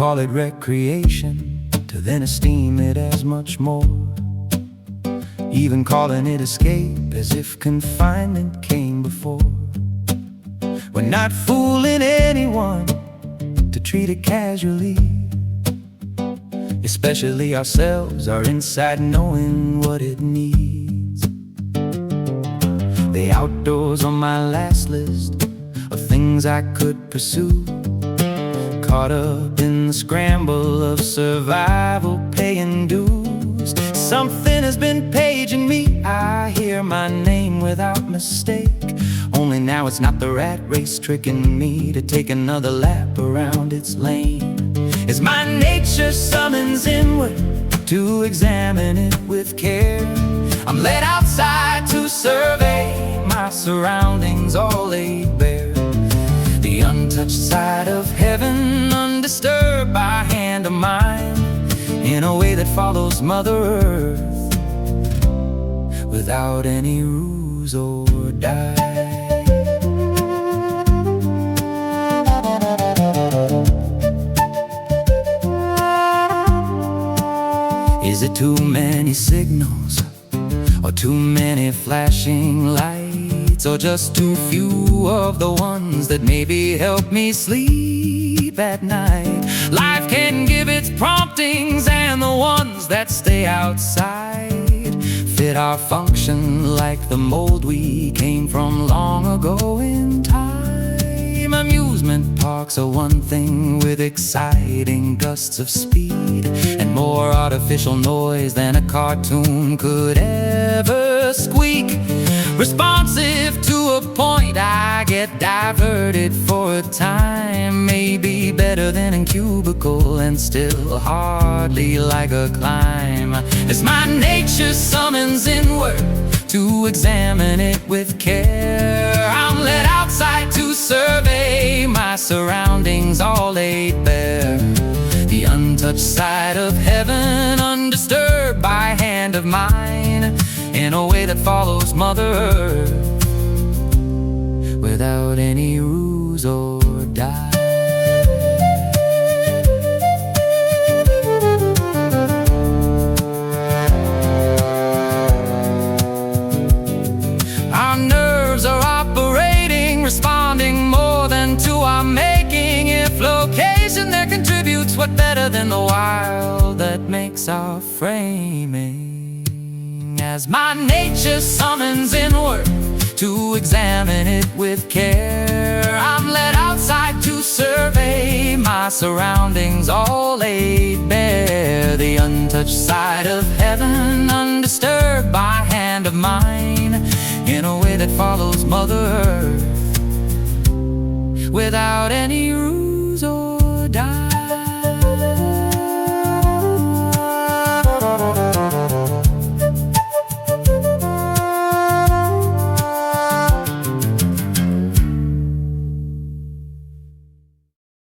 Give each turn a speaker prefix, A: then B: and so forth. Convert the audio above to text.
A: call it recreation, to then esteem it as much more, even calling it escape as if confinement came before. We're not fooling anyone to treat it casually, especially ourselves, our inside knowing what it needs. The outdoors on my last list of things I could pursue, caught up in the scramble of survival, paying dues. Something has been paging me, I hear my name without mistake. Only now it's not the rat race tricking me to take another lap around its lane. It's my nature summons inward to examine it with care. I'm led outside to survey my surroundings, all laid bare. The untouched side of heaven, undisturbed by hand of mine, in a way that follows Mother Earth, without any ruse or die. Is it too many signals, or too many flashing lights, or just too few of the ones that maybe help me sleep at night? Life can give its promptings, and the ones that stay outside fit our function like the mold we came from long ago in time. Amusement parks are one thing, with exciting gusts of speed and more artificial noise than a cartoon could ever squeak. Responsive to a point, I get diverted for a time. Maybe better than in cubicle, and still hardly like a climb. As my nature summons inward to examine it with care, I'm led outside to survey my surroundings, all laid bare. The untouched side of heaven, undisturbed by hand of mine, in a way that follows Mother Earth, without any ruse or die. Our nerves are operating, responding more than to our making. If location there contributes, what better than the wild that makes our framing? As my nature summons inward to examine it with care, I'm led outside to survey my surroundings, all laid bare. The untouched side of heaven, undisturbed by hand of mine, in a way that follows Mother Earth, without any